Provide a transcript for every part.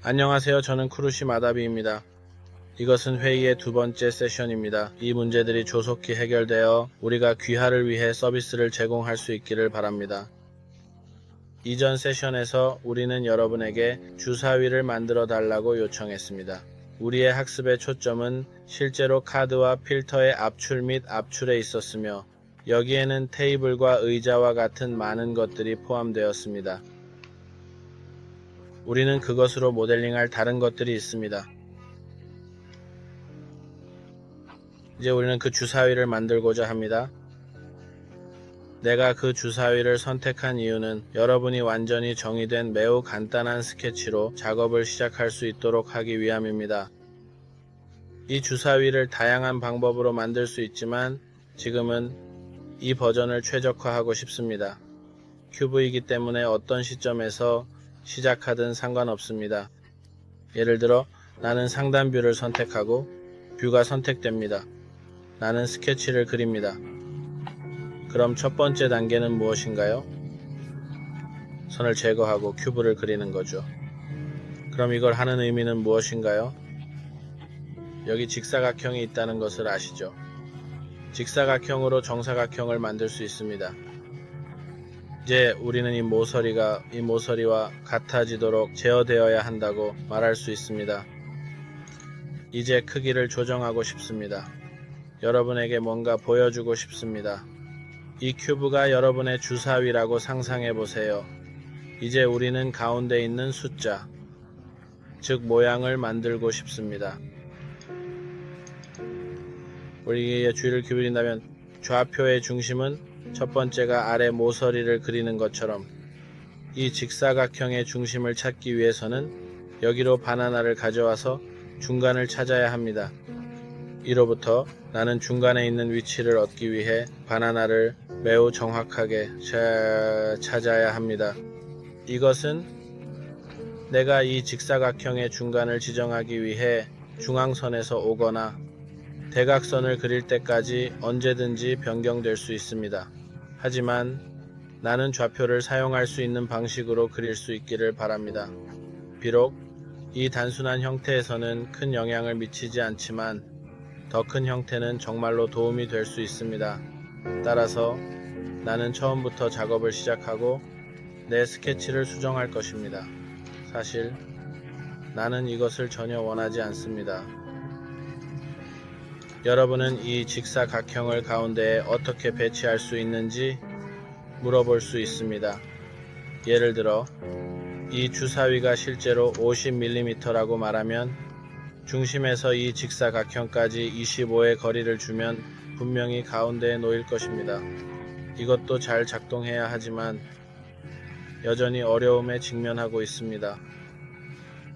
안녕하세요. 저는 쿠루시 마다비입니다. 이것은 회의의 두 번째 세션입니다. 이 문제들이 조속히 해결되어 우리가 귀하를 위해 서비스를 제공할 수 있기를 바랍니다. 이전 세션에서 우리는 여러분에게 주사위를 만들어 달라고 요청했습니다. 우리의 학습의 초점은 실제로 카드와 필터의 압출 및 압출에 있었으며 여기에는 테이블과 의자와 같은 많은 것들이 포함되었습니다. 우리는 그것으로 모델링할 다른 것들이 있습니다. 이제 우리는 그 주사위를 만들고자 합니다. 내가 그 주사위를 선택한 이유는 여러분이 완전히 정의된 매우 간단한 스케치로 작업을 시작할 수 있도록 하기 위함입니다. 이 주사위를 다양한 방법으로 만들 수 있지만 지금은 이 버전을 최적화하고 싶습니다. 큐브이기 때문에 어떤 시점에서 시작하든 상관없습니다. 예를 들어 나는 상단 뷰를 선택하고 뷰가 선택됩니다. 나는 스케치를 그립니다. 그럼 첫 번째 단계는 무엇인가요? 선을 제거하고 큐브를 그리는 거죠. 그럼 이걸 하는 의미는 무엇인가요? 여기 직사각형이 있다는 것을 아시죠? 직사각형으로 정사각형을 만들 수 있습니다. 이제 우리는 이 모서리와 같아지도록 제어되어야 한다고 말할 수 있습니다. 이제 크기를 조정하고 싶습니다. 여러분에게 뭔가 보여주고 싶습니다. 이 큐브가 여러분의 주사위라고 상상해 보세요. 이제 우리는 가운데 있는 숫자, 즉 모양을 만들고 싶습니다. 우리의 주위를 기울인다면 좌표의 중심은 첫 번째가 아래 모서리를 그리는 것처럼 이 직사각형의 중심을 찾기 위해서는 여기로 바나나를 가져와서 중간을 찾아야 합니다. 이로부터 나는 중간에 있는 위치를 얻기 위해 바나나를 매우 정확하게 찾아야 합니다. 이것은 내가 이 직사각형의 중간을 지정하기 위해 중앙선에서 오거나 대각선을 그릴 때까지 언제든지 변경될 수 있습니다. 하지만 나는 좌표를 사용할 수 있는 방식으로 그릴 수 있기를 바랍니다. 비록 이 단순한 형태에서는 큰 영향을 미치지 않지만 더 큰 형태는 정말로 도움이 될 수 있습니다. 따라서 나는 처음부터 작업을 시작하고 내 스케치를 수정할 것입니다. 사실 나는 이것을 전혀 원하지 않습니다. 여러분은 이 직사각형을 가운데에 어떻게 배치할 수 있는지 물어볼 수 있습니다. 예를 들어 이 주사위가 실제로 50mm라고 말하면 중심에서 이 직사각형까지 25의 거리를 주면 분명히 가운데에 놓일 것입니다. 이것도 잘 작동해야 하지만 여전히 어려움에 직면하고 있습니다.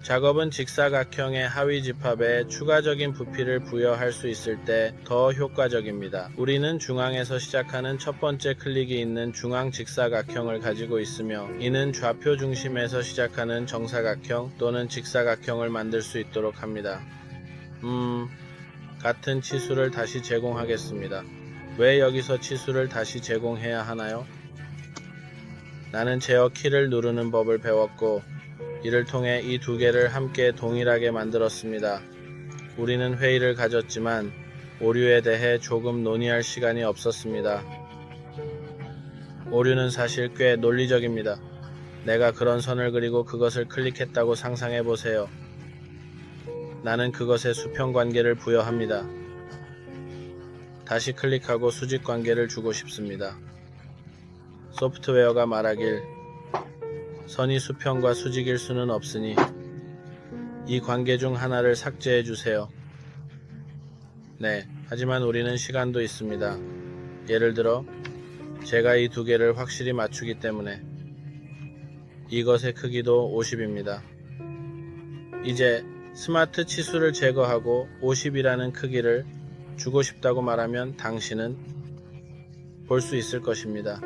작업은 직사각형의 하위 집합에 추가적인 부피를 부여할 수 있을 때 더 효과적입니다. 우리는 중앙에서 시작하는 첫 번째 클릭이 있는 중앙 직사각형을 가지고 있으며 이는 좌표 중심에서 시작하는 정사각형 또는 직사각형을 만들 수 있도록 합니다. 같은 치수를 다시 제공하겠습니다. 왜 여기서 치수를 다시 제공해야 하나요? 나는 제어 키를 누르는 법을 배웠고 이를 통해 이 두 개를 함께 동일하게 만들었습니다. 우리는 회의를 가졌지만 오류에 대해 조금 논의할 시간이 없었습니다. 오류는 사실 꽤 논리적입니다. 내가 그런 선을 그리고 그것을 클릭했다고 상상해 보세요. 나는 그것에 수평 관계를 부여합니다. 다시 클릭하고 수직 관계를 주고 싶습니다. 소프트웨어가 말하길 선이 수평과 수직일 수는 없으니 이 관계 중 하나를 삭제해 주세요. 네, 하지만 우리는 시간도 있습니다. 예를 들어 제가 이 두 개를 확실히 맞추기 때문에 이것의 크기도 50입니다. 이제 스마트 치수를 제거하고 50이라는 크기를 주고 싶다고 말하면 당신은 볼 수 있을 것입니다.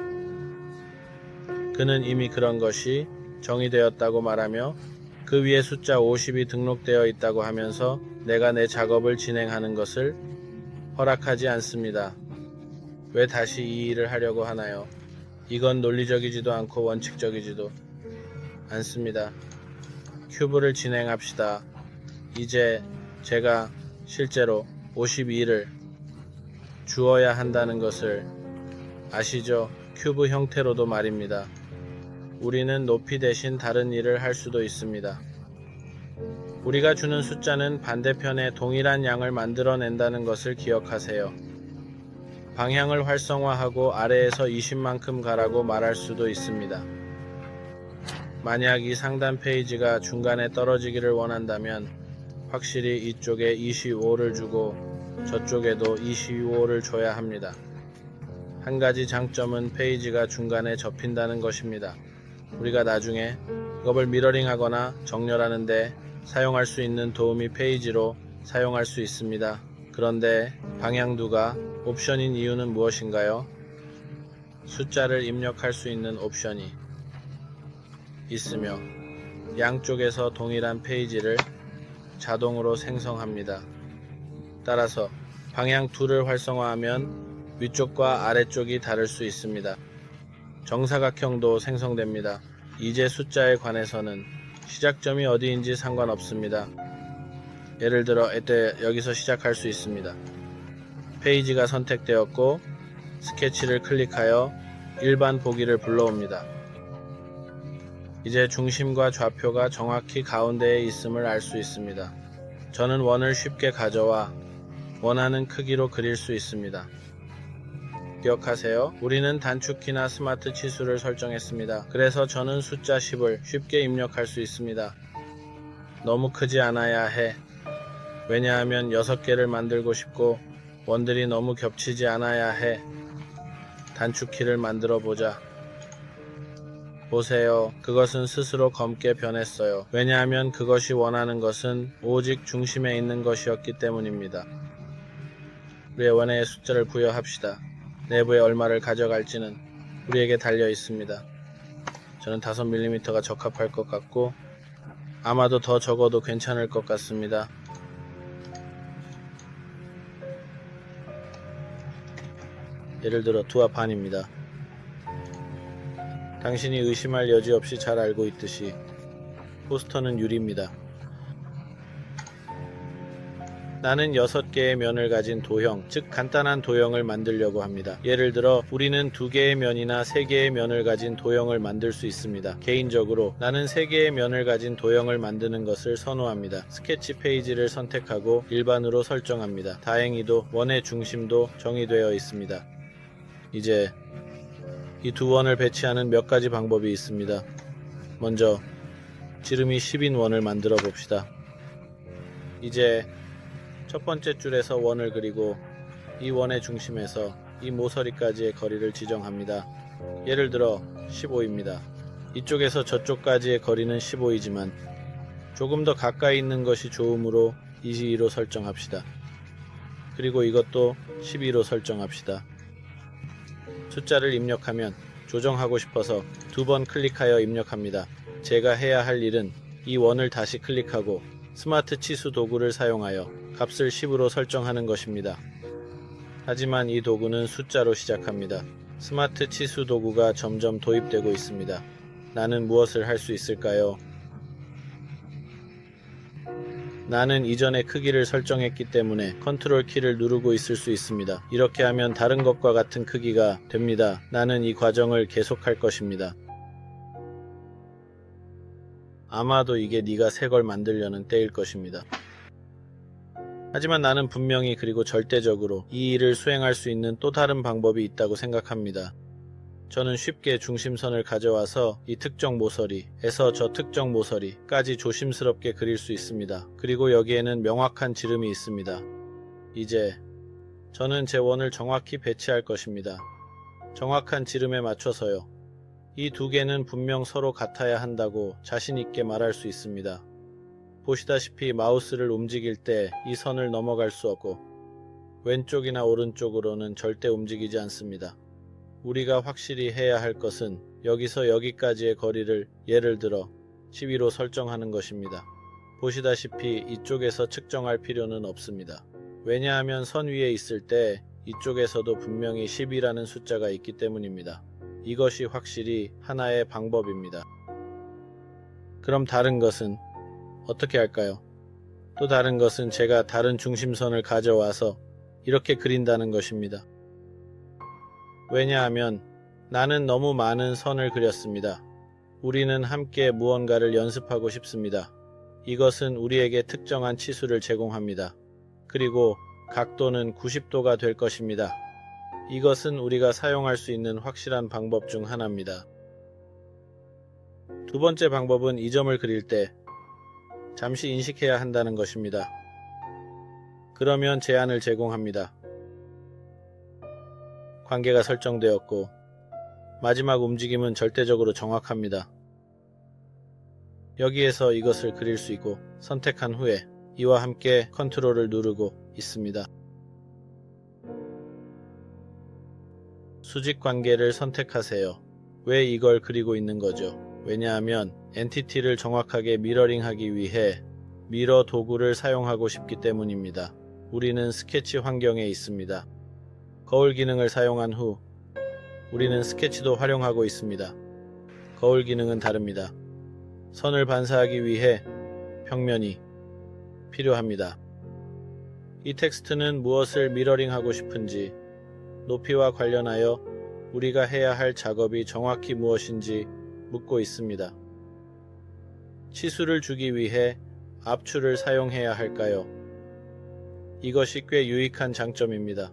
그는 이미 그런 것이 정의되었다고 말하며 그 위에 숫자 50이 등록되어 있다고 하면서 내가 내 작업을 진행하는 것을 허락하지 않습니다. 왜 다시 이 일을 하려고 하나요? 이건 논리적이지도 않고 원칙적이지도 않습니다. 큐브를 진행합시다. 이제 제가 실제로 52를 주어야 한다는 것을 아시죠? 큐브 형태로도 말입니다. 우리는 높이 대신 다른 일을 할 수도 있습니다. 우리가 주는 숫자는 반대편에 동일한 양을 만들어낸다는 것을 기억하세요. 방향을 활성화하고 아래에서 20만큼 가라고 말할 수도 있습니다. 만약 이 상단 페이지가 중간에 떨어지기를 원한다면 확실히 이쪽에 25를 주고 저쪽에도 25를 줘야 합니다. 한 가지 장점은 페이지가 중간에 접힌다는 것입니다. 우리가 나중에 작업을 미러링하거나 정렬하는데 사용할 수 있는 도우미 페이지로 사용할 수 있습니다. 그런데 방향두가 옵션인 이유는 무엇인가요? 숫자를 입력할 수 있는 옵션이 있으며 양쪽에서 동일한 페이지를 자동으로 생성합니다. 따라서 방향 2를 활성화하면 위쪽과 아래쪽이 다를 수 있습니다. 정사각형도 생성됩니다. 이제 숫자에 관해서는 시작점이 어디인지 상관없습니다. 예를 들어 여기서 시작할 수 있습니다. 페이지가 선택되었고 스케치를 클릭하여 일반 보기를 불러옵니다. 이제 중심과 좌표가 정확히 가운데에 있음을 알 수 있습니다. 저는 원을 쉽게 가져와 원하는 크기로 그릴 수 있습니다. 기억하세요. 우리는 단축키나 스마트 치수를 설정했습니다. 그래서 저는 숫자 10을 쉽게 입력할 수 있습니다. 너무 크지 않아야 해. 왜냐하면 6개를 만들고 싶고 원들이 너무 겹치지 않아야 해. 단축키를 만들어 보자. 보세요. 그것은 스스로 검게 변했어요. 왜냐하면 그것이 원하는 것은 오직 중심에 있는 것이었기 때문입니다. 우리의 원의 숫자를 부여합시다. 내부에 얼마를 가져갈지는 우리에게 달려 있습니다. 저는 5mm가 적합할 것 같고 아마도 더 적어도 괜찮을 것 같습니다. 예를 들어 2와 반입니다. 당신이 의심할 여지 없이 잘 알고 있듯이 포스터는 유리입니다. 나는 6개의 면을 가진 도형, 즉 간단한 도형을 만들려고 합니다. 예를 들어 우리는 2개의 면이나 3개의 면을 가진 도형을 만들 수 있습니다. 개인적으로 나는 3개의 면을 가진 도형을 만드는 것을 선호합니다. 스케치 페이지를 선택하고 일반으로 설정합니다. 다행히도 원의 중심도 정의되어 있습니다. 이제 이 두 원을 배치하는 몇 가지 방법이 있습니다. 먼저 지름이 10인 원을 만들어 봅시다. 이제 첫 번째 줄에서 원을 그리고 이 원의 중심에서 이 모서리까지의 거리를 지정합니다. 예를 들어 15입니다. 이쪽에서 저쪽까지의 거리는 15이지만 조금 더 가까이 있는 것이 좋으므로 22로 설정합시다. 그리고 이것도 12로 설정합시다. 숫자를 입력하면 조정하고 싶어서 2번 클릭하여 입력합니다. 제가 해야 할 일은 이 원을 다시 클릭하고 스마트 치수 도구를 사용하여 값을 10으로 설정하는 것입니다. 하지만 이 도구는 숫자로 시작합니다. 스마트 치수 도구가 점점 도입되고 있습니다. 나는 무엇을 할 수 있을까요? 나는 이전에 크기를 설정했기 때문에 컨트롤 키를 누르고 있을 수 있습니다. 이렇게 하면 다른 것과 같은 크기가 됩니다. 나는 이 과정을 계속할 것입니다. 아마도 이게 네가 새 걸 만들려는 때일 것입니다. 하지만 나는 분명히 그리고 절대적으로 이 일을 수행할 수 있는 또 다른 방법이 있다고 생각합니다. 저는 쉽게 중심선을 가져와서 이 특정 모서리에서 저 특정 모서리까지 조심스럽게 그릴 수 있습니다. 그리고 여기에는 명확한 지름이 있습니다. 이제 저는 제 원을 정확히 배치할 것입니다. 정확한 지름에 맞춰서요. 이 두 개는 분명 서로 같아야 한다고 자신 있게 말할 수 있습니다. 보시다시피 마우스를 움직일 때 이 선을 넘어갈 수 없고 왼쪽이나 오른쪽으로는 절대 움직이지 않습니다. 우리가 확실히 해야 할 것은 여기서 여기까지의 거리를 예를 들어 12로 설정하는 것입니다. 보시다시피 이쪽에서 측정할 필요는 없습니다. 왜냐하면 선 위에 있을 때 이쪽에서도 분명히 10이라는 숫자가 있기 때문입니다. 이것이 확실히 하나의 방법입니다. 그럼 다른 것은 어떻게 할까요? 또 다른 것은 제가 다른 중심선을 가져와서 이렇게 그린다는 것입니다. 왜냐하면 나는 너무 많은 선을 그렸습니다. 우리는 함께 무언가를 연습하고 싶습니다. 이것은 우리에게 특정한 치수를 제공합니다. 그리고 각도는 90도가 될 것입니다. 이것은 우리가 사용할 수 있는 확실한 방법 중 하나입니다. 두 번째 방법은 이 점을 그릴 때 잠시 인식해야 한다는 것입니다. 그러면 제안을 제공합니다. 관계가 설정되었고 마지막 움직임은 절대적으로 정확합니다. 여기에서 이것을 그릴 수 있고 선택한 후에 이와 함께 컨트롤을 누르고 있습니다. 수직 관계를 선택하세요. 왜 이걸 그리고 있는 거죠? 왜냐하면 엔티티를 정확하게 미러링하기 위해 미러 도구를 사용하고 싶기 때문입니다. 우리는 스케치 환경에 있습니다. 거울 기능을 사용한 후 우리는 스케치도 활용하고 있습니다. 거울 기능은 다릅니다. 선을 반사하기 위해 평면이 필요합니다. 이 텍스트는 무엇을 미러링하고 싶은지, 높이와 관련하여 우리가 해야 할 작업이 정확히 무엇인지 묻고 있습니다. 치수를 주기 위해 압축을 사용해야 할까요? 이것이 꽤 유익한 장점입니다.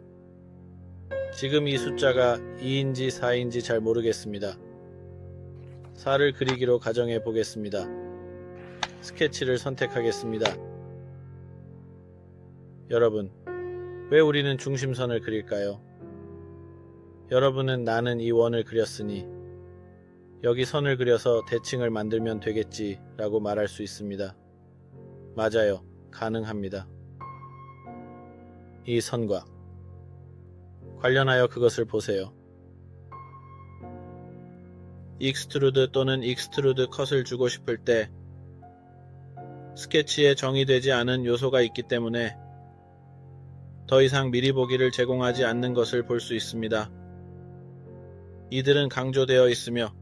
지금 이 숫자가 2인지 4인지 잘 모르겠습니다. 4를 그리기로 가정해 보겠습니다. 스케치를 선택하겠습니다. 여러분, 왜 우리는 중심선을 그릴까요? 여러분은 나는 이 원을 그렸으니 여기 선을 그려서 대칭을 만들면 되겠지 라고 말할 수 있습니다. 맞아요. 가능합니다. 이 선과 관련하여 그것을 보세요. 익스트루드 또는 익스트루드 컷을 주고 싶을 때 스케치에 정의되지 않은 요소가 있기 때문에 더 이상 미리 보기를 제공하지 않는 것을 볼 수 있습니다. 이들은 강조되어 있으며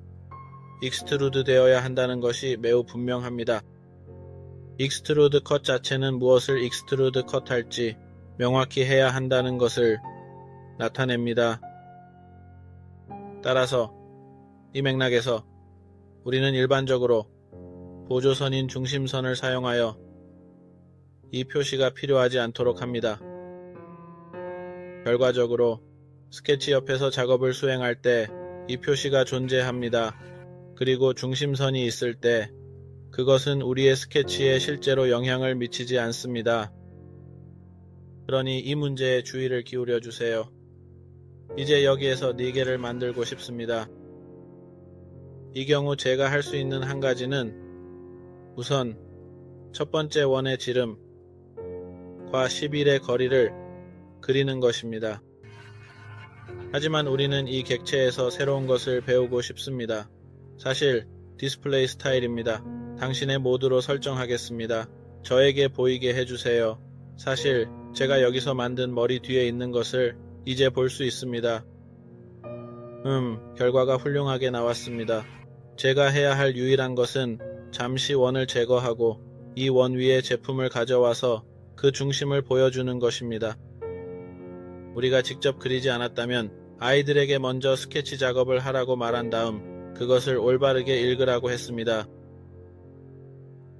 익스트루드 되어야 한다는 것이 매우 분명합니다. 익스트루드 컷 자체는 무엇을 익스트루드 컷할지 명확히 해야 한다는 것을 나타냅니다. 따라서 이 맥락에서 우리는 일반적으로 보조선인 중심선을 사용하여 이 표시가 필요하지 않도록 합니다. 결과적으로 스케치 옆에서 작업을 수행할 때 이 표시가 존재합니다. 그리고 중심선이 있을 때 그것은 우리의 스케치에 실제로 영향을 미치지 않습니다. 그러니 이 문제에 주의를 기울여 주세요. 이제 여기에서 4개를 만들고 싶습니다. 이 경우 제가 할 수 있는 한 가지는 우선 첫 번째 원의 지름과 11의 거리를 그리는 것입니다. 하지만 우리는 이 객체에서 새로운 것을 배우고 싶습니다. 사실 디스플레이 스타일입니다. 당신의 모드로 설정하겠습니다. 저에게 보이게 해주세요. 사실 제가 여기서 만든 머리 뒤에 있는 것을 이제 볼 수 있습니다. 결과가 훌륭하게 나왔습니다. 제가 해야 할 유일한 것은 잠시 원을 제거하고 이 원 위에 제품을 가져와서 그 중심을 보여주는 것입니다. 우리가 직접 그리지 않았다면 아이들에게 먼저 스케치 작업을 하라고 말한 다음 그것을 올바르게 읽으라고 했습니다.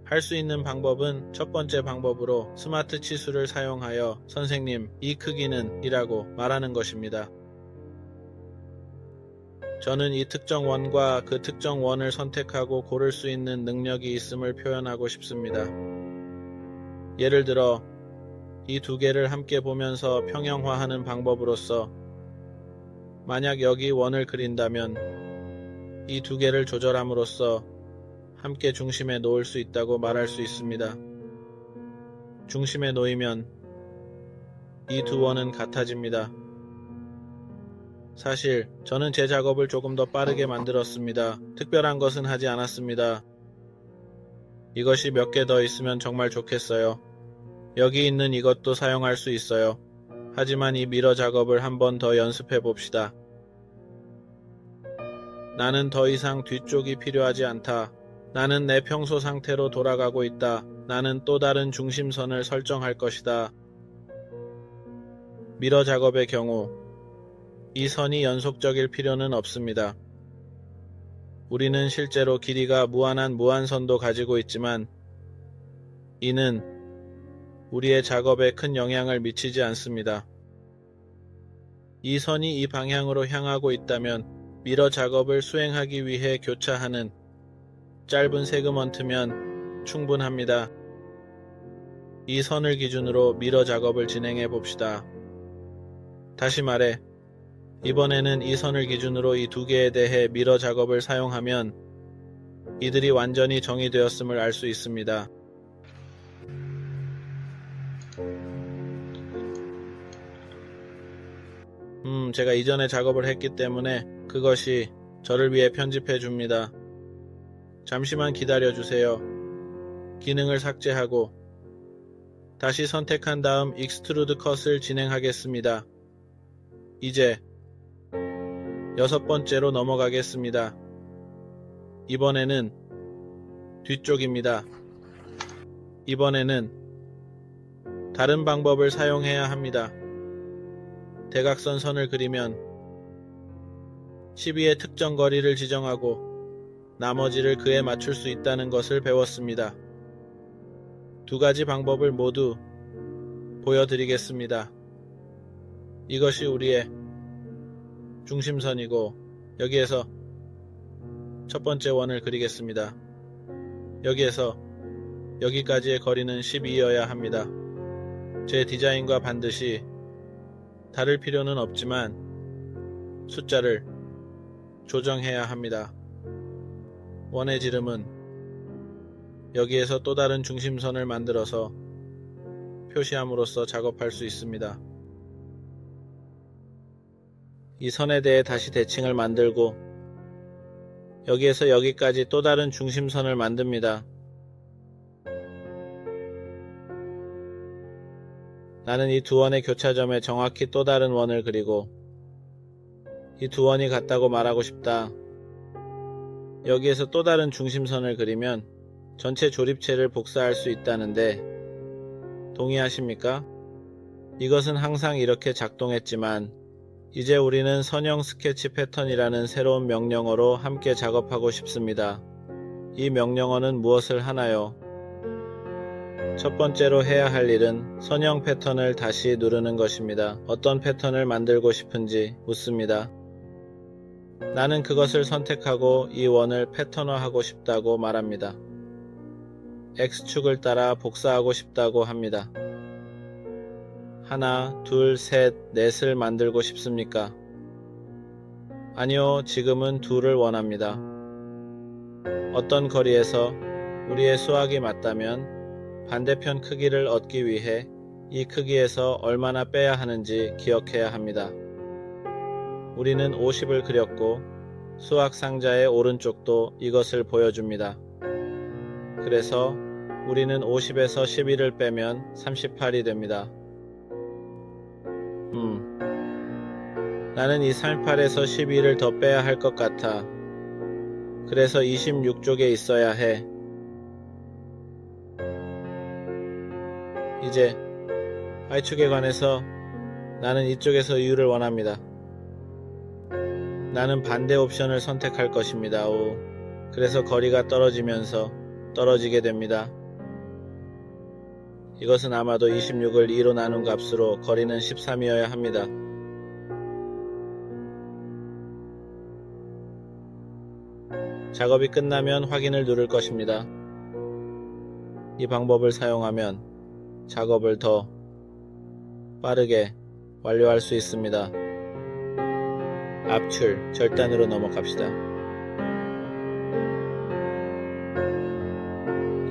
할 수 있는 방법은 첫 번째 방법으로 스마트 치수를 사용하여 선생님, 이 크기는 이라고 말하는 것입니다. 저는 이 특정 원과 그 특정 원을 선택하고 고를 수 있는 능력이 있음을 표현하고 싶습니다. 예를 들어 이 두 개를 함께 보면서 평형화하는 방법으로서 만약 여기 원을 그린다면 이 두 개를 조절함으로써 함께 중심에 놓을 수 있다고 말할 수 있습니다. 중심에 놓이면 이 두 원은 같아집니다. 사실 저는 제 작업을 조금 더 빠르게 만들었습니다. 특별한 것은 하지 않았습니다. 이것이 몇 개 더 있으면 정말 좋겠어요. 여기 있는 이것도 사용할 수 있어요. 하지만 이 미러 작업을 한 번 더 연습해 봅시다. 나는 더 이상 뒤쪽이 필요하지 않다. 나는 내 평소 상태로 돌아가고 있다. 나는 또 다른 중심선을 설정할 것이다. 미러 작업의 경우 이 선이 연속적일 필요는 없습니다. 우리는 실제로 길이가 무한한 무한선도 가지고 있지만 이는 우리의 작업에 큰 영향을 미치지 않습니다. 이 선이 이 방향으로 향하고 있다면 미러 작업을 수행하기 위해 교차하는 짧은 세그먼트면 충분합니다. 이 선을 기준으로 미러 작업을 진행해 봅시다. 다시 말해, 이번에는 이 선을 기준으로 이 두 개에 대해 미러 작업을 사용하면 이들이 완전히 정의되었음을 알 수 있습니다. 제가 이전에 작업을 했기 때문에 그것이 저를 위해 편집해 줍니다. 잠시만 기다려 주세요. 기능을 삭제하고 다시 선택한 다음 익스트루드 컷을 진행하겠습니다. 이제 6번째로 넘어가겠습니다. 이번에는 뒤쪽입니다. 이번에는 다른 방법을 사용해야 합니다. 대각선 선을 그리면 12의 특정 거리를 지정하고 나머지를 그에 맞출 수 있다는 것을 배웠습니다. 두 가지 방법을 모두 보여드리겠습니다. 이것이 우리의 중심선이고 여기에서 첫 번째 원을 그리겠습니다. 여기에서 여기까지의 거리는 12여야 합니다. 제 디자인과 반드시 다를 필요는 없지만 숫자를 조정해야 합니다. 원의 지름은 여기에서 또 다른 중심선을 만들어서 표시함으로써 작업할 수 있습니다. 이 선에 대해 다시 대칭을 만들고 여기에서 여기까지 또 다른 중심선을 만듭니다. 나는 이 두 원의 교차점에 정확히 또 다른 원을 그리고 이 두 원이 같다고 말하고 싶다. 여기에서 또 다른 중심선을 그리면 전체 조립체를 복사할 수 있다는데 동의하십니까? 이것은 항상 이렇게 작동했지만 이제 우리는 선형 스케치 패턴이라는 새로운 명령어로 함께 작업하고 싶습니다. 이 명령어는 무엇을 하나요? 첫 번째로 해야 할 일은 선형 패턴을 다시 누르는 것입니다. 어떤 패턴을 만들고 싶은지 묻습니다. 나는 그것을 선택하고 이 원을 패턴화하고 싶다고 말합니다. X축을 따라 복사하고 싶다고 합니다. 하나, 둘, 셋, 넷을 만들고 싶습니까? 아니요, 지금은 둘을 원합니다. 어떤 거리에서 우리의 수학이 맞다면 반대편 크기를 얻기 위해 이 크기에서 얼마나 빼야 하는지 기억해야 합니다. 우리는 50을 그렸고 수학 상자의 오른쪽도 이것을 보여줍니다. 그래서 우리는 50에서 11을 빼면 38이 됩니다. 나는 이 38에서 12를 더 빼야 할 것 같아. 그래서 26쪽에 있어야 해. 이제 Y축에 관해서 나는 이쪽에서 이유를 원합니다. 나는 반대 옵션을 선택할 것입니다. 그래서 거리가 떨어지면서 떨어지게 됩니다. 이것은 아마도 26을 2로 나눈 값으로 거리는 13이어야 합니다. 작업이 끝나면 확인을 누를 것입니다. 이 방법을 사용하면 작업을 더 빠르게 완료할 수 있습니다. 압출, 절단으로 넘어갑시다.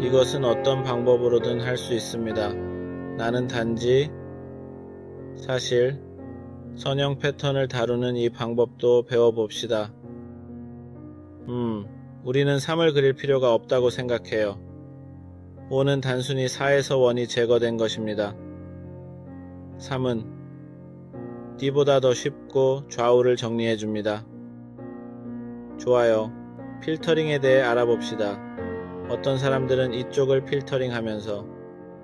이것은 어떤 방법으로든 할 수 있습니다. 나는 단지 사실 선형 패턴을 다루는 이 방법도 배워봅시다. 우리는 3을 그릴 필요가 없다고 생각해요. 5는 단순히 4에서 원이 제거된 것입니다. 3은 D보다 더 쉽고 좌우를 정리해줍니다. 좋아요. 필터링에 대해 알아봅시다. 어떤 사람들은 이쪽을 필터링 하면서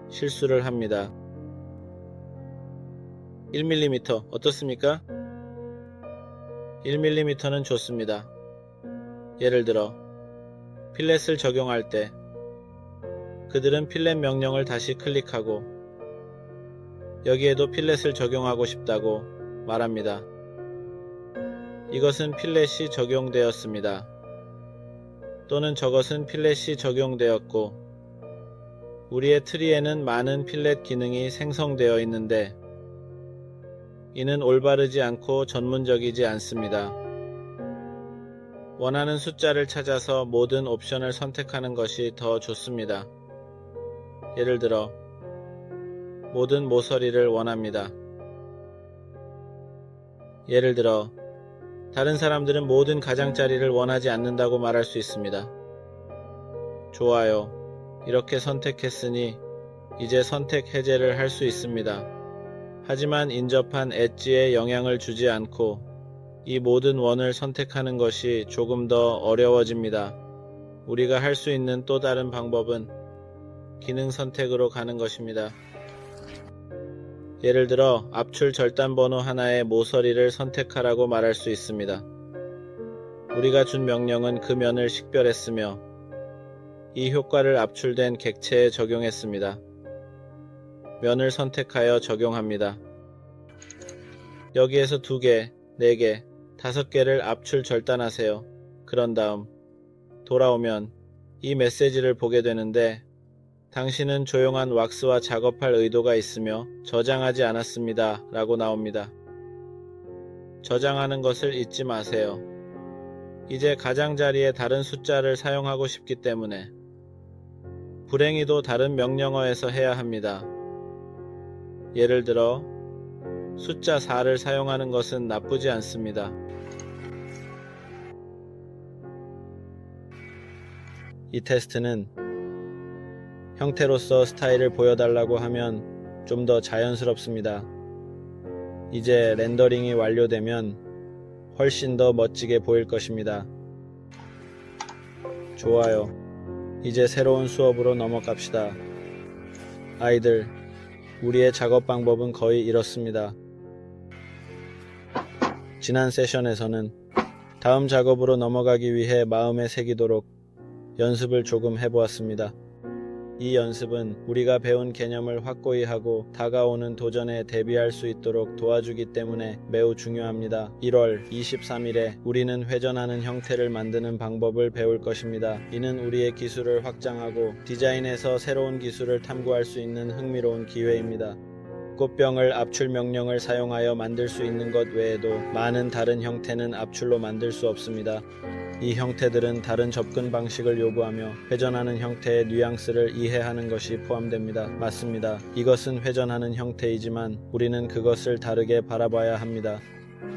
실수를 합니다. 1mm 어떻습니까? 1mm는 좋습니다. 예를 들어 필렛을 적용할 때 그들은 필렛 명령을 다시 클릭하고 여기에도 필렛을 적용하고 싶다고 말합니다. 이것은 필렛이 적용되었습니다. 또는 저것은 필렛이 적용되었고 우리의 트리에는 많은 필렛 기능이 생성되어 있는데 이는 올바르지 않고 전문적이지 않습니다. 원하는 숫자를 찾아서 모든 옵션을 선택하는 것이 더 좋습니다. 예를 들어 모든 모서리를 원합니다. 예를 들어 다른 사람들은 모든 가장자리를 원하지 않는다고 말할 수 있습니다. 좋아요. 이렇게 선택했으니 이제 선택 해제를 할 수 있습니다. 하지만 인접한 엣지에 영향을 주지 않고 이 모든 원을 선택하는 것이 조금 더 어려워집니다. 우리가 할 수 있는 또 다른 방법은 기능 선택으로 가는 것입니다. 예를 들어 압출 절단 번호 하나의 모서리를 선택하라고 말할 수 있습니다. 우리가 준 명령은 그 면을 식별했으며 이 효과를 압출된 객체에 적용했습니다. 면을 선택하여 적용합니다. 여기에서 2개, 4개, 5개를 압출 절단하세요. 그런 다음 돌아오면 이 메시지를 보게 되는데 당신은 조용한 왁스와 작업할 의도가 있으며 저장하지 않았습니다. 라고 나옵니다. 저장하는 것을 잊지 마세요. 이제 가장자리에 다른 숫자를 사용하고 싶기 때문에 불행히도 다른 명령어에서 해야 합니다. 예를 들어 숫자 4를 사용하는 것은 나쁘지 않습니다. 이 테스트는 형태로서 스타일을 보여달라고 하면 좀 더 자연스럽습니다. 이제 렌더링이 완료되면 훨씬 더 멋지게 보일 것입니다. 좋아요. 이제 새로운 수업으로 넘어갑시다. 아이들, 우리의 작업 방법은 거의 이렇습니다. 지난 세션에서는 다음 작업으로 넘어가기 위해 마음에 새기도록 연습을 조금 해보았습니다. 이 연습은 우리가 배운 개념을 확고히 하고 다가오는 도전에 대비할 수 있도록 도와주기 때문에 매우 중요합니다. 1월 23일에 우리는 회전하는 형태를 만드는 방법을 배울 것입니다. 이는 우리의 기술을 확장하고 디자인에서 새로운 기술을 탐구할 수 있는 흥미로운 기회입니다. 꽃병을 압출 명령을 사용하여 만들 수 있는 것 외에도 많은 다른 형태는 압출로 만들 수 없습니다. 이 형태들은 다른 접근 방식을 요구하며 회전하는 형태의 뉘앙스를 이해하는 것이 포함됩니다. 맞습니다. 이것은 회전하는 형태이지만 우리는 그것을 다르게 바라봐야 합니다.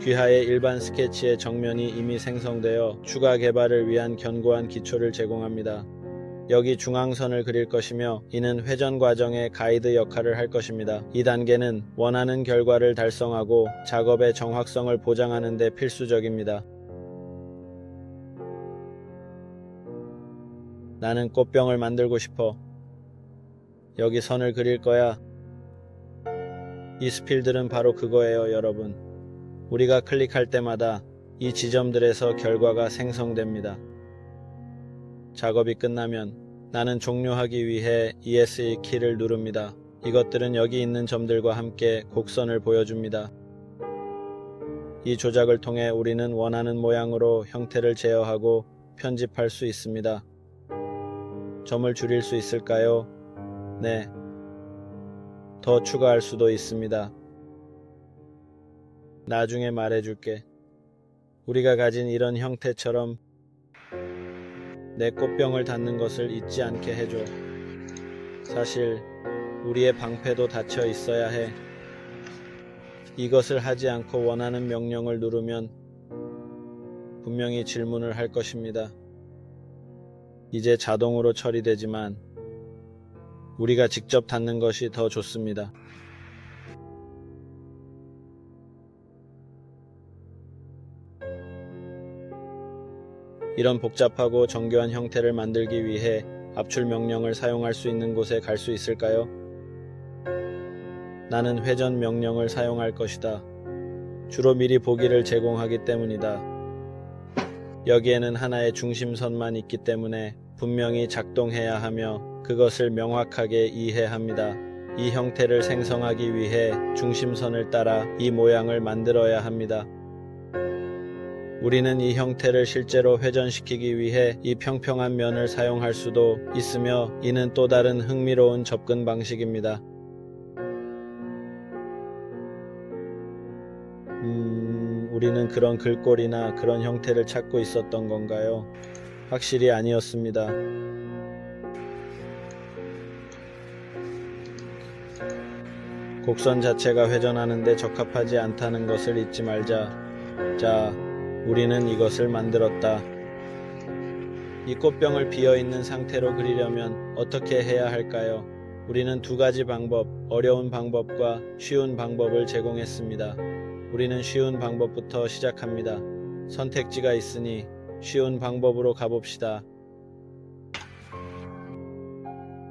귀하의 일반 스케치의 정면이 이미 생성되어 추가 개발을 위한 견고한 기초를 제공합니다. 여기 중앙선을 그릴 것이며 이는 회전 과정의 가이드 역할을 할 것입니다. 이 단계는 원하는 결과를 달성하고 작업의 정확성을 보장하는 데 필수적입니다. 나는 꽃병을 만들고 싶어. 여기 선을 그릴 거야. 이 스필들은 바로 그거예요, 여러분. 우리가 클릭할 때마다 이 지점들에서 결과가 생성됩니다. 작업이 끝나면 나는 종료하기 위해 ESC 키를 누릅니다. 이것들은 여기 있는 점들과 함께 곡선을 보여줍니다. 이 조작을 통해 우리는 원하는 모양으로 형태를 제어하고 편집할 수 있습니다. 점을 줄일 수 있을까요? 네. 더 추가할 수도 있습니다. 나중에 말해줄게. 우리가 가진 이런 형태처럼 내 꽃병을 닫는 것을 잊지 않게 해줘. 사실 우리의 방패도 닫혀 있어야 해. 이것을 하지 않고 원하는 명령을 누르면 분명히 질문을 할 것입니다. 이제 자동으로 처리되지만 우리가 직접 닫는 것이 더 좋습니다. 이런 복잡하고 정교한 형태를 만들기 위해 압출 명령을 사용할 수 있는 곳에 갈 수 있을까요? 나는 회전 명령을 사용할 것이다. 주로 미리 보기를 제공하기 때문이다. 여기에는 하나의 중심선만 있기 때문에 분명히 작동해야 하며 그것을 명확하게 이해합니다. 이 형태를 생성하기 위해 중심선을 따라 이 모양을 만들어야 합니다. 우리는 이 형태를 실제로 회전시키기 위해 이 평평한 면을 사용할 수도 있으며 이는 또 다른 흥미로운 접근 방식입니다. 우리는 그런 글꼴이나 그런 형태를 찾고 있었던 건가요? 확실히 아니었습니다. 곡선 자체가 회전하는데 적합하지 않다는 것을 잊지 말자. 자, 우리는 이것을 만들었다. 이 꽃병을 비어있는 상태로 그리려면 어떻게 해야 할까요? 우리는 두 가지 방법, 어려운 방법과 쉬운 방법을 제공했습니다. 우리는 쉬운 방법부터 시작합니다. 선택지가 있으니 쉬운 방법으로 가봅시다.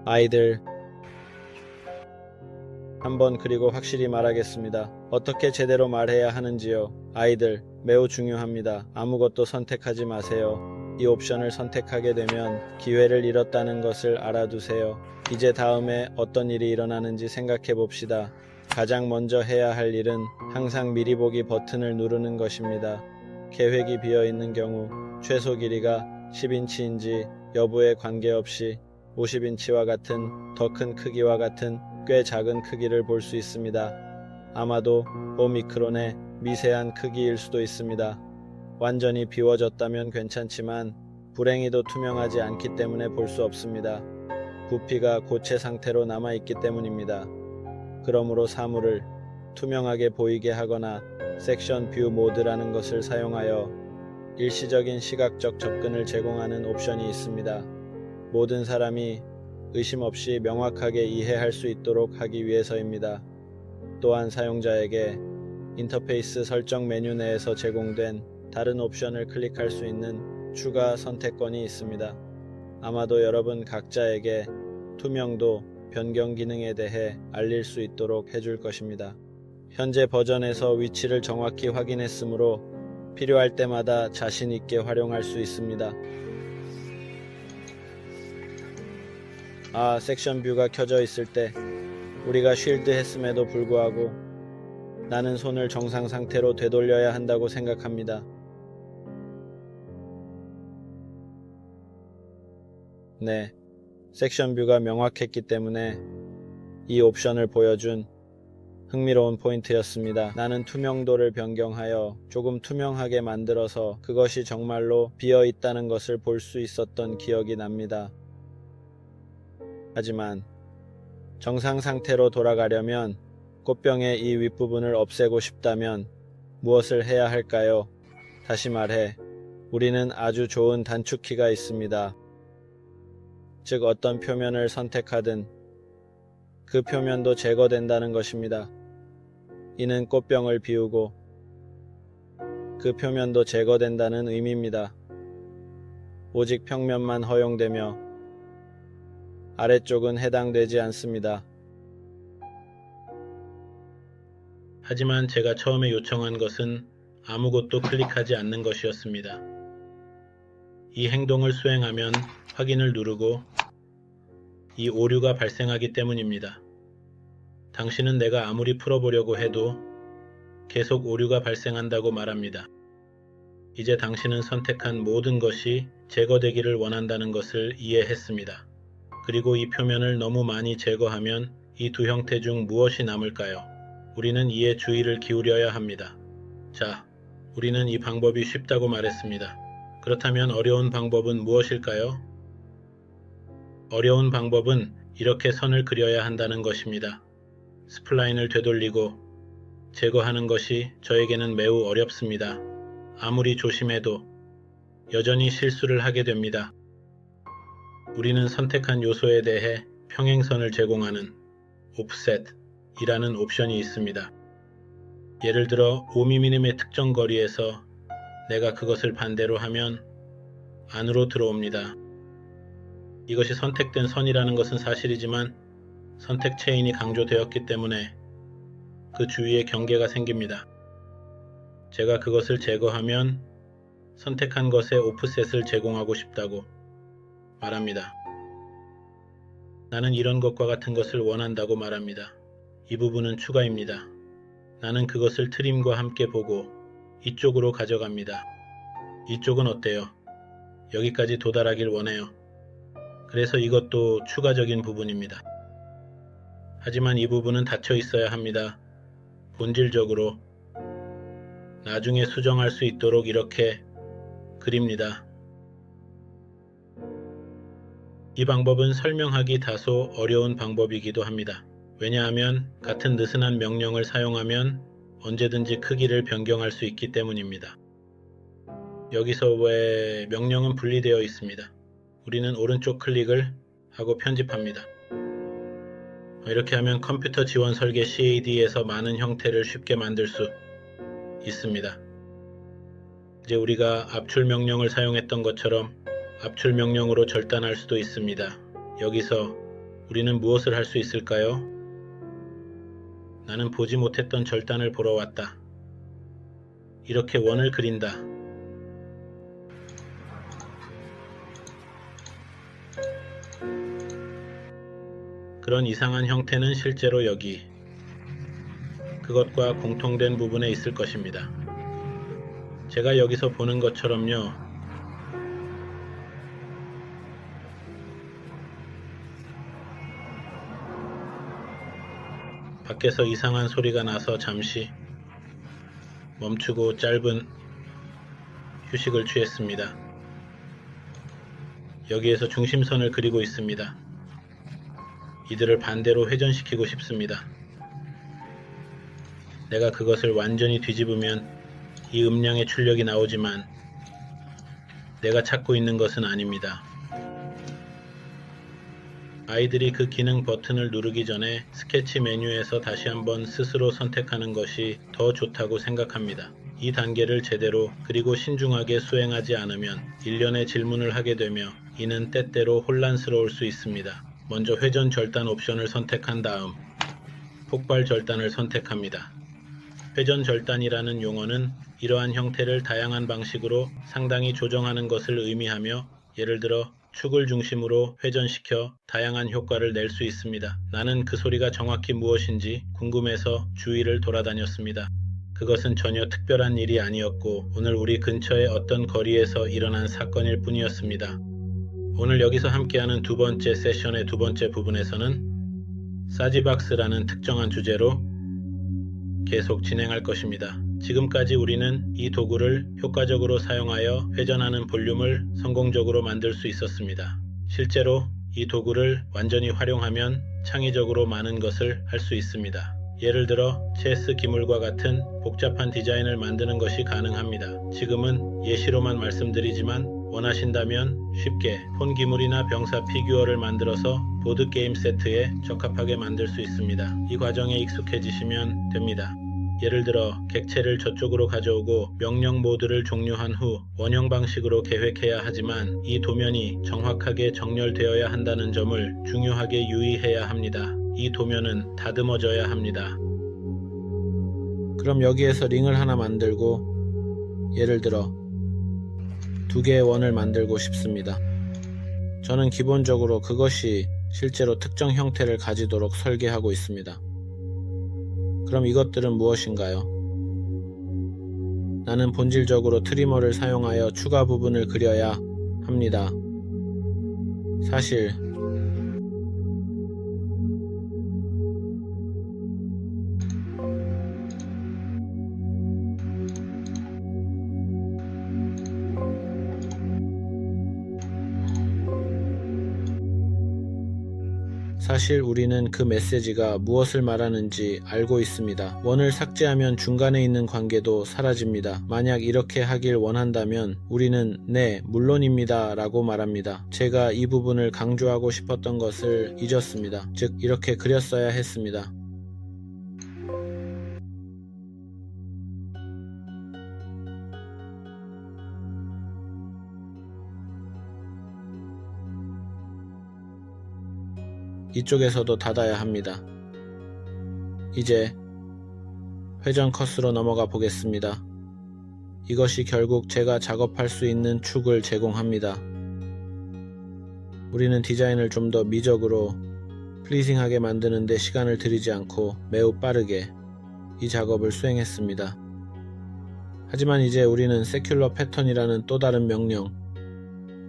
아이들, 한번 그리고 확실히 말하겠습니다. 어떻게 제대로 말해야 하는지요? 아이들, 매우 중요합니다. 아무것도 선택하지 마세요. 이 옵션을 선택하게 되면 기회를 잃었다는 것을 알아두세요. 이제 다음에 어떤 일이 일어나는지 생각해 봅시다. 가장 먼저 해야 할 일은 항상 미리 보기 버튼을 누르는 것입니다. 계획이 비어있는 경우 최소 길이가 10인치인지 여부에 관계없이 50인치와 같은 더 큰 크기와 같은 꽤 작은 크기를 볼 수 있습니다. 아마도 5미크론의 미세한 크기일 수도 있습니다. 완전히 비워졌다면 괜찮지만 불행히도 투명하지 않기 때문에 볼 수 없습니다. 부피가 고체 상태로 남아있기 때문입니다. 그러므로 사물을 투명하게 보이게 하거나 섹션 뷰 모드라는 것을 사용하여 일시적인 시각적 접근을 제공하는 옵션이 있습니다. 모든 사람이 의심 없이 명확하게 이해할 수 있도록 하기 위해서입니다. 또한 사용자에게 인터페이스 설정 메뉴 내에서 제공된 다른 옵션을 클릭할 수 있는 추가 선택권이 있습니다. 아마도 여러분 각자에게 투명도, 변경 기능에 대해 알릴 수 있도록 해줄 것입니다. 현재 버전에서 위치를 정확히 확인했으므로 필요할 때마다 자신 있게 활용할 수 있습니다. 섹션 뷰가 켜져 있을 때 우리가 쉴드 했음에도 불구하고 나는 손을 정상 상태로 되돌려야 한다고 생각합니다. 네, 섹션 뷰가 명확했기 때문에 이 옵션을 보여준 흥미로운 포인트였습니다. 나는 투명도를 변경하여 조금 투명하게 만들어서 그것이 정말로 비어 있다는 것을 볼 수 있었던 기억이 납니다. 하지만 정상 상태로 돌아가려면 꽃병의 이 윗부분을 없애고 싶다면 무엇을 해야 할까요? 다시 말해, 우리는 아주 좋은 단축키가 있습니다. 즉 어떤 표면을 선택하든 그 표면도 제거된다는 것입니다. 이는 꽃병을 비우고 그 표면도 제거된다는 의미입니다. 오직 평면만 허용되며 아래쪽은 해당되지 않습니다. 하지만 제가 처음에 요청한 것은 아무것도 클릭하지 않는 것이었습니다. 이 행동을 수행하면 확인을 누르고 이 오류가 발생하기 때문입니다. 당신은 내가 아무리 풀어보려고 해도 계속 오류가 발생한다고 말합니다. 이제 당신은 선택한 모든 것이 제거되기를 원한다는 것을 이해했습니다. 그리고 이 표면을 너무 많이 제거하면 이 두 형태 중 무엇이 남을까요? 우리는 이에 주의를 기울여야 합니다. 자, 우리는 이 방법이 쉽다고 말했습니다. 그렇다면 어려운 방법은 무엇일까요? 어려운 방법은 이렇게 선을 그려야 한다는 것입니다. 스플라인을 되돌리고 제거하는 것이 저에게는 매우 어렵습니다. 아무리 조심해도 여전히 실수를 하게 됩니다. 우리는 선택한 요소에 대해 평행선을 제공하는 오프셋이라는 옵션이 있습니다. 예를 들어 5mm의 특정 거리에서 내가 그것을 반대로 하면 안으로 들어옵니다. 이것이 선택된 선이라는 것은 사실이지만 선택 체인이 강조되었기 때문에 그 주위에 경계가 생깁니다. 제가 그것을 제거하면 선택한 것의 오프셋을 제공하고 싶다고 말합니다. 나는 이런 것과 같은 것을 원한다고 말합니다. 이 부분은 추가입니다. 나는 그것을 트림과 함께 보고 이쪽으로 가져갑니다. 이쪽은 어때요? 여기까지 도달하길 원해요. 그래서 이것도 추가적인 부분입니다. 하지만 이 부분은 닫혀 있어야 합니다. 본질적으로 나중에 수정할 수 있도록 이렇게 그립니다. 이 방법은 설명하기 다소 어려운 방법이기도 합니다. 왜냐하면 같은 느슨한 명령을 사용하면 언제든지 크기를 변경할 수 있기 때문입니다. 여기서 왜 명령은 분리되어 있습니다. 우리는 오른쪽 클릭을 하고 편집합니다. 이렇게 하면 컴퓨터 지원 설계 CAD에서 많은 형태를 쉽게 만들 수 있습니다. 이제 우리가 압출 명령을 사용했던 것처럼 압출 명령으로 절단할 수도 있습니다. 여기서 우리는 무엇을 할 수 있을까요? 나는 보지 못했던 절단을 보러 왔다. 이렇게 원을 그린다. 그런 이상한 형태는 실제로 여기 그것과 공통된 부분에 있을 것입니다. 제가 여기서 보는 것처럼요. 밖에서 이상한 소리가 나서 잠시 멈추고 짧은 휴식을 취했습니다. 여기에서 중심선을 그리고 있습니다. 이들을 반대로 회전시키고 싶습니다. 내가 그것을 완전히 뒤집으면 이 음량의 출력이 나오지만 내가 찾고 있는 것은 아닙니다. 아이들이 그 기능 버튼을 누르기 전에 스케치 메뉴에서 다시 한번 스스로 선택하는 것이 더 좋다고 생각합니다. 이 단계를 제대로 그리고 신중하게 수행하지 않으면 일련의 질문을 하게 되며 이는 때때로 혼란스러울 수 있습니다. 먼저 회전 절단 옵션을 선택한 다음 폭발 절단을 선택합니다. 회전 절단이라는 용어는 이러한 형태를 다양한 방식으로 상당히 조정하는 것을 의미하며 예를 들어 축을 중심으로 회전시켜 다양한 효과를 낼 수 있습니다. 나는 그 소리가 정확히 무엇인지 궁금해서 주위를 돌아다녔습니다. 그것은 전혀 특별한 일이 아니었고 오늘 우리 근처의 어떤 거리에서 일어난 사건일 뿐이었습니다. 오늘 여기서 함께하는 두 번째 세션의 두 번째 부분에서는 사지박스라는 특정한 주제로 계속 진행할 것입니다. 지금까지 우리는 이 도구를 효과적으로 사용하여 회전하는 볼륨을 성공적으로 만들 수 있었습니다. 실제로 이 도구를 완전히 활용하면 창의적으로 많은 것을 할 수 있습니다. 예를 들어 체스 기물과 같은 복잡한 디자인을 만드는 것이 가능합니다. 지금은 예시로만 말씀드리지만 원하신다면 쉽게 폰 기물이나 병사 피규어를 만들어서 보드게임 세트에 적합하게 만들 수 있습니다. 이 과정에 익숙해지시면 됩니다. 예를 들어 객체를 저쪽으로 가져오고 명령 모드를 종료한 후 원형 방식으로 계획해야 하지만 이 도면이 정확하게 정렬되어야 한다는 점을 중요하게 유의해야 합니다. 이 도면은 다듬어져야 합니다. 그럼 여기에서 링을 하나 만들고 예를 들어 두 개의 원을 만들고 싶습니다. 저는 기본적으로 그것이 실제로 특정 형태를 가지도록 설계하고 있습니다. 그럼 이것들은 무엇인가요? 나는 본질적으로 트리머를 사용하여 추가 부분을 그려야 합니다. 사실 우리는 그 메시지가 무엇을 말하는지 알고 있습니다. 원을 삭제하면 중간에 있는 관계도 사라집니다. 만약 이렇게 하길 원한다면 우리는 네, 물론입니다 라고 말합니다. 제가 이 부분을 강조하고 싶었던 것을 잊었습니다. 즉 이렇게 그렸어야 했습니다. 이쪽에서도 닫아야 합니다. 이제 회전 컷으로 넘어가 보겠습니다. 이것이 결국 제가 작업할 수 있는 축을 제공합니다. 우리는 디자인을 좀 더 미적으로 플리징하게 만드는데 시간을 들이지 않고 매우 빠르게 이 작업을 수행했습니다. 하지만 이제 우리는 세큘러 패턴이라는 또 다른 명령에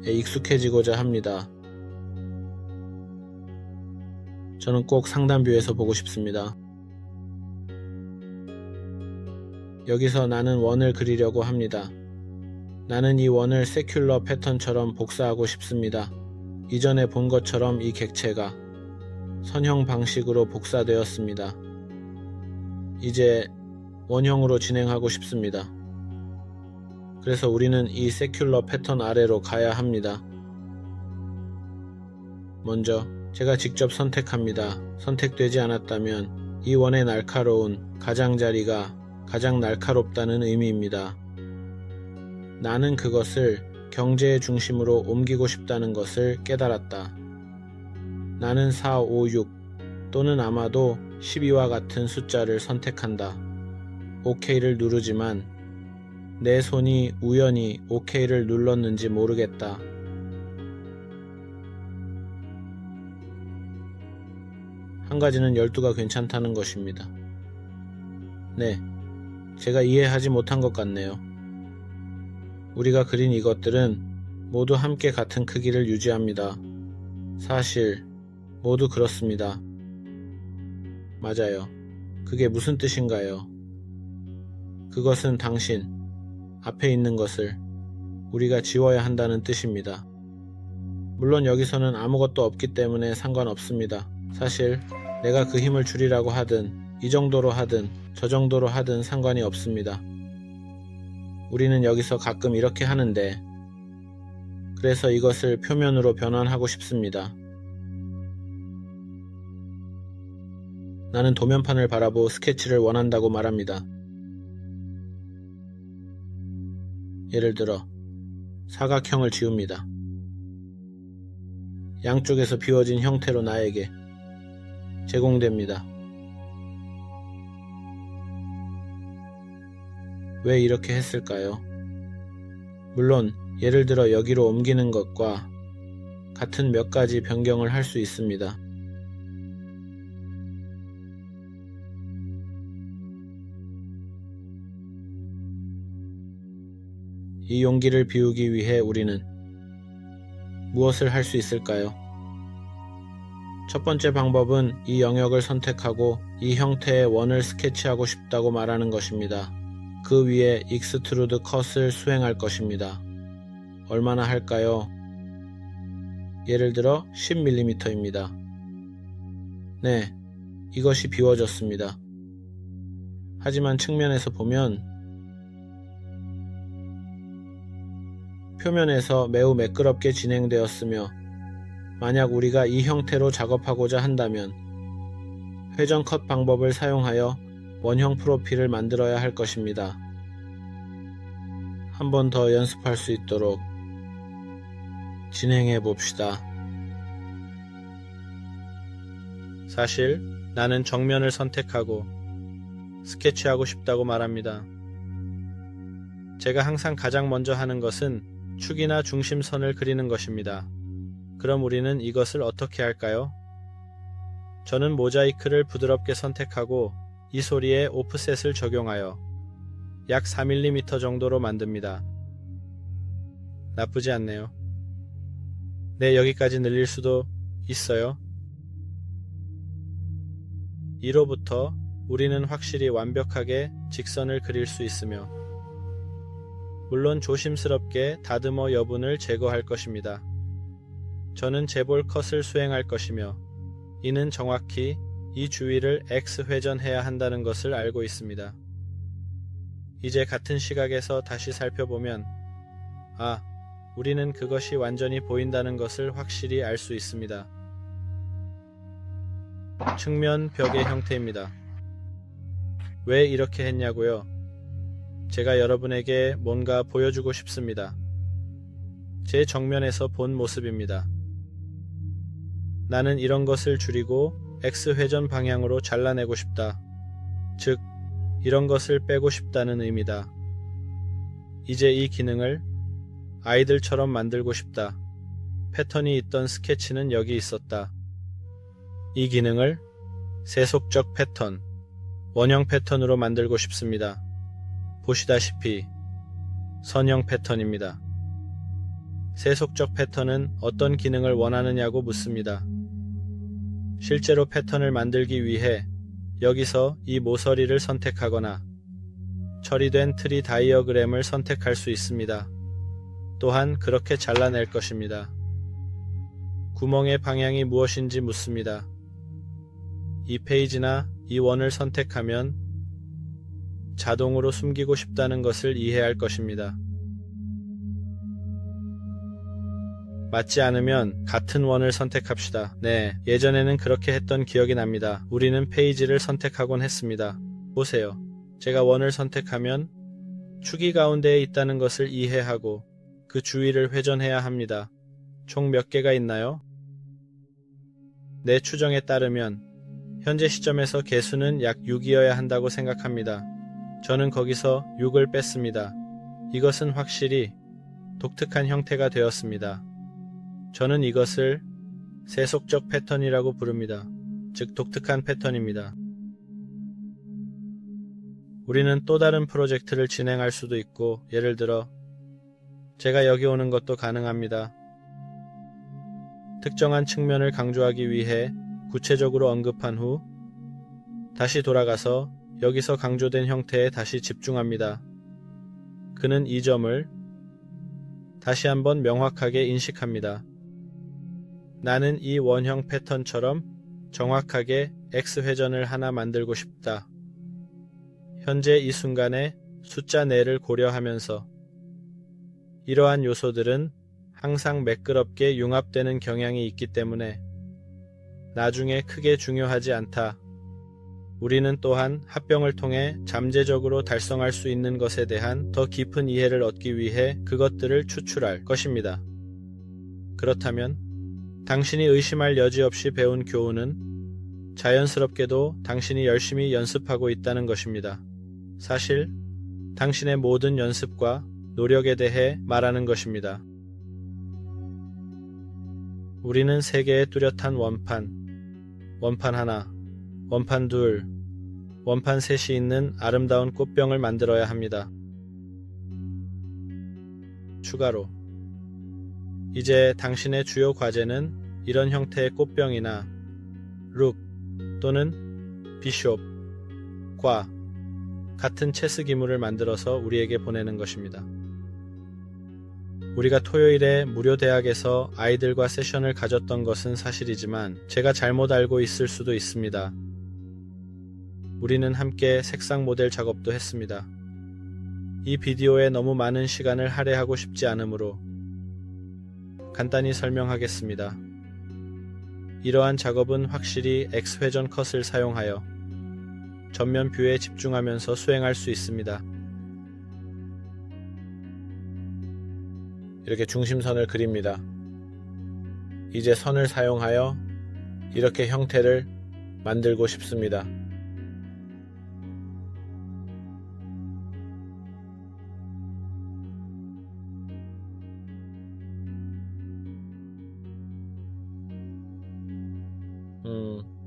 익숙해지고자 합니다. 저는 꼭 상단뷰에서 보고 싶습니다. 여기서 나는 원을 그리려고 합니다. 나는 이 원을 세큘러 패턴처럼 복사하고 싶습니다. 이전에 본 것처럼 이 객체가 선형 방식으로 복사되었습니다. 이제 원형으로 진행하고 싶습니다. 그래서 우리는 이 세큘러 패턴 아래로 가야 합니다. 먼저 제가 직접 선택합니다. 선택되지 않았다면 이 원의 날카로운 가장자리가 가장 날카롭다는 의미입니다. 나는 그것을 경제의 중심으로 옮기고 싶다는 것을 깨달았다. 나는 4, 5, 6 또는 아마도 12와 같은 숫자를 선택한다. OK를 누르지만 내 손이 우연히 OK를 눌렀는지 모르겠다. 한 가지는 12가 괜찮다는 것입니다. 네, 제가 이해하지 못한 것 같네요. 우리가 그린 이것들은 모두 함께 같은 크기를 유지합니다. 사실 모두 그렇습니다. 맞아요. 그게 무슨 뜻인가요? 그것은 당신 앞에 있는 것을 우리가 지워야 한다는 뜻입니다. 물론 여기서는 아무것도 없기 때문에 상관없습니다. 사실 내가 그 힘을 줄이라고 하든 이 정도로 하든 저 정도로 하든 상관이 없습니다. 우리는 여기서 가끔 이렇게 하는데 그래서 이것을 표면으로 변환하고 싶습니다. 나는 도면판을 바라보 스케치를 원한다고 말합니다. 예를 들어 사각형을 지웁니다. 양쪽에서 비워진 형태로 나에게 제공됩니다. 왜 이렇게 했을까요? 물론 예를 들어 여기로 옮기는 것과 같은 몇 가지 변경을 할 수 있습니다. 이 용기를 비우기 위해 우리는 무엇을 할 수 있을까요? 첫 번째 방법은 이 영역을 선택하고 이 형태의 원을 스케치하고 싶다고 말하는 것입니다. 그 위에 익스트루드 컷을 수행할 것입니다. 얼마나 할까요? 예를 들어 10mm입니다. 네, 이것이 비워졌습니다. 하지만 측면에서 보면 표면에서 매우 매끄럽게 진행되었으며 만약 우리가 이 형태로 작업하고자 한다면 회전 컷 방법을 사용하여 원형 프로필을 만들어야 할 것입니다. 한 번 더 연습할 수 있도록 진행해 봅시다. 사실 나는 정면을 선택하고 스케치하고 싶다고 말합니다. 제가 항상 가장 먼저 하는 것은 축이나 중심선을 그리는 것입니다. 그럼 우리는 이것을 어떻게 할까요? 저는 모자이크를 부드럽게 선택하고 이 소리에 오프셋을 적용하여 약 4mm 정도로 만듭니다. 나쁘지 않네요. 네, 여기까지 늘릴 수도 있어요. 이로부터 우리는 확실히 완벽하게 직선을 그릴 수 있으며 물론 조심스럽게 다듬어 여분을 제거할 것입니다. 저는 재볼 컷을 수행할 것이며 이는 정확히 이 주위를 X 회전해야 한다는 것을 알고 있습니다. 이제 같은 시각에서 다시 살펴보면 우리는 그것이 완전히 보인다는 것을 확실히 알 수 있습니다. 측면 벽의 형태입니다. 왜 이렇게 했냐고요? 제가 여러분에게 뭔가 보여주고 싶습니다. 제 정면에서 본 모습입니다. 나는 이런 것을 줄이고 X회전 방향으로 잘라내고 싶다. 즉, 이런 것을 빼고 싶다는 의미다. 이제 이 기능을 아이들처럼 만들고 싶다. 패턴이 있던 스케치는 여기 있었다. 이 기능을 세속적 패턴, 원형 패턴으로 만들고 싶습니다. 보시다시피 선형 패턴입니다. 세속적 패턴은 어떤 기능을 원하느냐고 묻습니다. 실제로 패턴을 만들기 위해 여기서 이 모서리를 선택하거나 처리된 트리 다이어그램을 선택할 수 있습니다. 또한 그렇게 잘라낼 것입니다. 구멍의 방향이 무엇인지 묻습니다. 이 페이지나 이 원을 선택하면 자동으로 숨기고 싶다는 것을 이해할 것입니다. 맞지 않으면 같은 원을 선택합시다. 네, 예전에는 그렇게 했던 기억이 납니다. 우리는 페이지를 선택하곤 했습니다. 보세요. 제가 원을 선택하면 축이 가운데에 있다는 것을 이해하고 그 주위를 회전해야 합니다. 총 몇 개가 있나요? 내 추정에 따르면 현재 시점에서 개수는 약 6이어야 한다고 생각합니다. 저는 거기서 6을 뺐습니다. 이것은 확실히 독특한 형태가 되었습니다. 저는 이것을 세속적 패턴이라고 부릅니다. 즉 독특한 패턴입니다. 우리는 또 다른 프로젝트를 진행할 수도 있고, 예를 들어 제가 여기 오는 것도 가능합니다. 특정한 측면을 강조하기 위해 구체적으로 언급한 후 다시 돌아가서 여기서 강조된 형태에 다시 집중합니다. 그는 이 점을 다시 한번 명확하게 인식합니다. 나는 이 원형 패턴처럼 정확하게 X회전을 하나 만들고 싶다. 현재 이 순간에 숫자 4를 고려하면서 이러한 요소들은 항상 매끄럽게 융합되는 경향이 있기 때문에 나중에 크게 중요하지 않다. 우리는 또한 합병을 통해 잠재적으로 달성할 수 있는 것에 대한 더 깊은 이해를 얻기 위해 그것들을 추출할 것입니다. 그렇다면 당신이 의심할 여지 없이 배운 교훈은 자연스럽게도 당신이 열심히 연습하고 있다는 것입니다. 사실 당신의 모든 연습과 노력에 대해 말하는 것입니다. 우리는 3개의 뚜렷한 원판 하나, 원판 둘, 원판 셋이 있는 아름다운 꽃병을 만들어야 합니다. 추가로 이제 당신의 주요 과제는 이런 형태의 꽃병이나 룩 또는 비숍과 같은 체스 기물을 만들어서 우리에게 보내는 것입니다. 우리가 토요일에 무료 대학에서 아이들과 세션을 가졌던 것은 사실이지만 제가 잘못 알고 있을 수도 있습니다. 우리는 함께 색상 모델 작업도 했습니다. 이 비디오에 너무 많은 시간을 할애하고 싶지 않으므로 간단히 설명하겠습니다. 이러한 작업은 확실히 X회전 컷을 사용하여 전면 뷰에 집중하면서 수행할 수 있습니다. 이렇게 중심선을 그립니다. 이제 선을 사용하여 이렇게 형태를 만들고 싶습니다.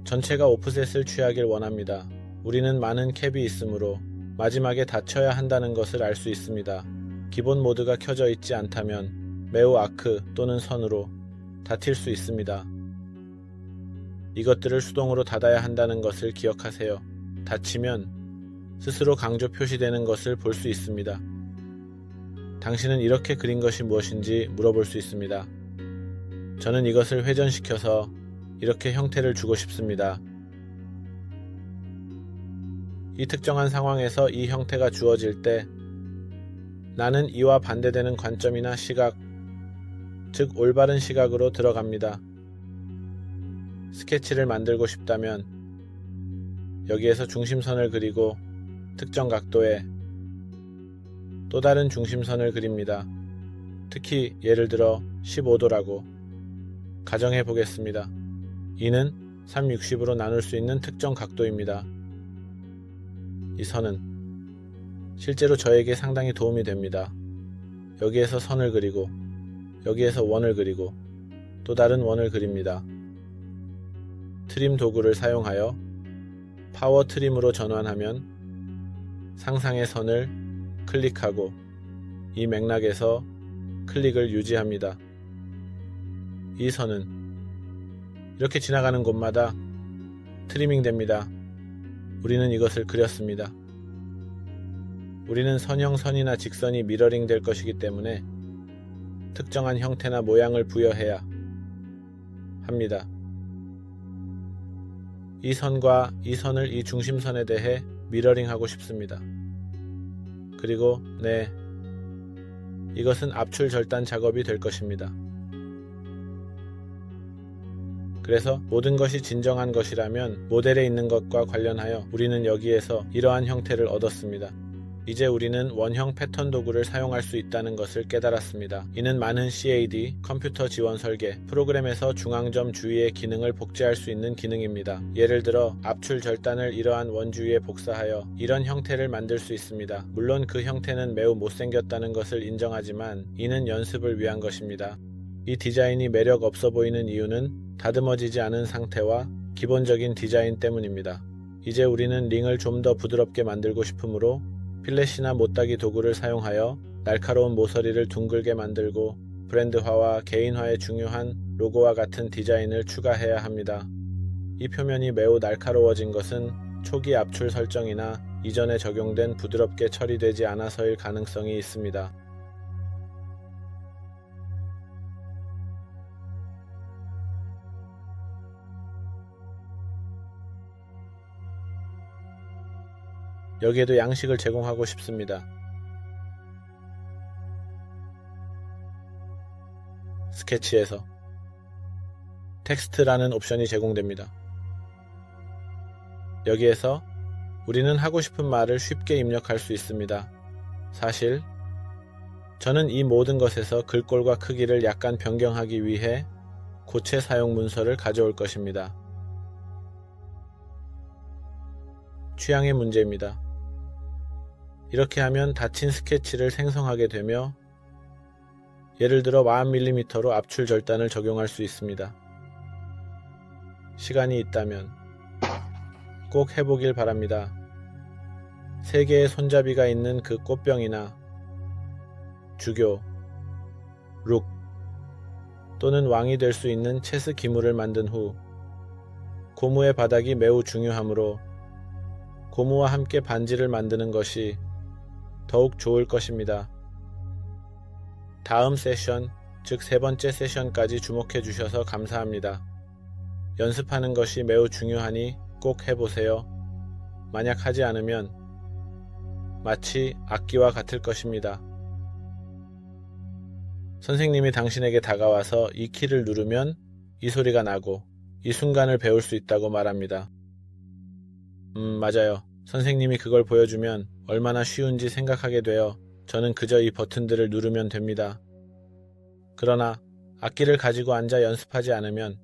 전체가 오프셋을 취하길 원합니다. 우리는 많은 캡이 있으므로 마지막에 닫혀야 한다는 것을 알 수 있습니다. 기본 모드가 켜져 있지 않다면 매우 아크 또는 선으로 닫힐 수 있습니다. 이것들을 수동으로 닫아야 한다는 것을 기억하세요. 닫히면 스스로 강조 표시되는 것을 볼 수 있습니다. 당신은 이렇게 그린 것이 무엇인지 물어볼 수 있습니다. 저는 이것을 회전시켜서 이렇게 형태를 주고 싶습니다. 이 특정한 상황에서 이 형태가 주어질 때 나는 이와 반대되는 관점이나 시각, 즉 올바른 시각으로 들어갑니다. 스케치를 만들고 싶다면 여기에서 중심선을 그리고 특정 각도에 또 다른 중심선을 그립니다. 특히 예를 들어 15도라고 가정해 보겠습니다. 이는 360으로 나눌 수 있는 특정 각도입니다. 이 선은 실제로 저에게 상당히 도움이 됩니다. 여기에서 선을 그리고 여기에서 원을 그리고 또 다른 원을 그립니다. 트림 도구를 사용하여 파워 트림으로 전환하면 상상의 선을 클릭하고 이 맥락에서 클릭을 유지합니다. 이 선은 이렇게 지나가는 곳마다 트리밍 됩니다. 우리는 이것을 그렸습니다. 우리는 선형 선이나 직선이 미러링 될 것이기 때문에 특정한 형태나 모양을 부여해야 합니다. 이 선과 이 선을 이 중심선에 대해 미러링하고 싶습니다. 그리고 이것은 압출 절단 작업이 될 것입니다. 그래서 모든 것이 진정한 것이라면 모델에 있는 것과 관련하여 우리는 여기에서 이러한 형태를 얻었습니다. 이제 우리는 원형 패턴 도구를 사용할 수 있다는 것을 깨달았습니다. 이는 많은 CAD, 컴퓨터 지원 설계, 프로그램에서 중앙점 주위의 기능을 복제할 수 있는 기능입니다. 예를 들어 압출 절단을 이러한 원 주위에 복사하여 이런 형태를 만들 수 있습니다. 물론 그 형태는 매우 못생겼다는 것을 인정하지만 이는 연습을 위한 것입니다. 이 디자인이 매력 없어 보이는 이유는 다듬어지지 않은 상태와 기본적인 디자인 때문입니다. 이제 우리는 링을 좀 더 부드럽게 만들고 싶으므로 필렛이나 못따기 도구를 사용하여 날카로운 모서리를 둥글게 만들고 브랜드화와 개인화에 중요한 로고와 같은 디자인을 추가해야 합니다. 이 표면이 매우 날카로워진 것은 초기 압출 설정이나 이전에 적용된 부드럽게 처리되지 않아서일 가능성이 있습니다. 여기에도 양식을 제공하고 싶습니다. 스케치에서 텍스트라는 옵션이 제공됩니다. 여기에서 우리는 하고 싶은 말을 쉽게 입력할 수 있습니다. 사실 저는 이 모든 것에서 글꼴과 크기를 약간 변경하기 위해 고체 사용 문서를 가져올 것입니다. 취향의 문제입니다. 이렇게 하면 닫힌 스케치를 생성하게 되며 예를 들어 40mm로 압출 절단을 적용할 수 있습니다. 시간이 있다면 꼭 해보길 바랍니다. 3개의 손잡이가 있는 그 꽃병이나 주교, 룩 또는 왕이 될 수 있는 체스 기물을 만든 후 고무의 바닥이 매우 중요하므로 고무와 함께 반지를 만드는 것이 더욱 좋을 것입니다. 다음 세션, 즉 3번째 세션까지 주목해 주셔서 감사합니다. 연습하는 것이 매우 중요하니 꼭 해보세요. 만약 하지 않으면 마치 악기와 같을 것입니다. 선생님이 당신에게 다가와서 이 키를 누르면 이 소리가 나고 이 순간을 배울 수 있다고 말합니다. 맞아요. 선생님이 그걸 보여주면 얼마나 쉬운지 생각하게 되어 저는 그저 이 버튼들을 누르면 됩니다. 그러나 악기를 가지고 앉아 연습하지 않으면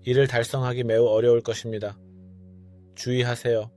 이를 달성하기 매우 어려울 것입니다. 주의하세요.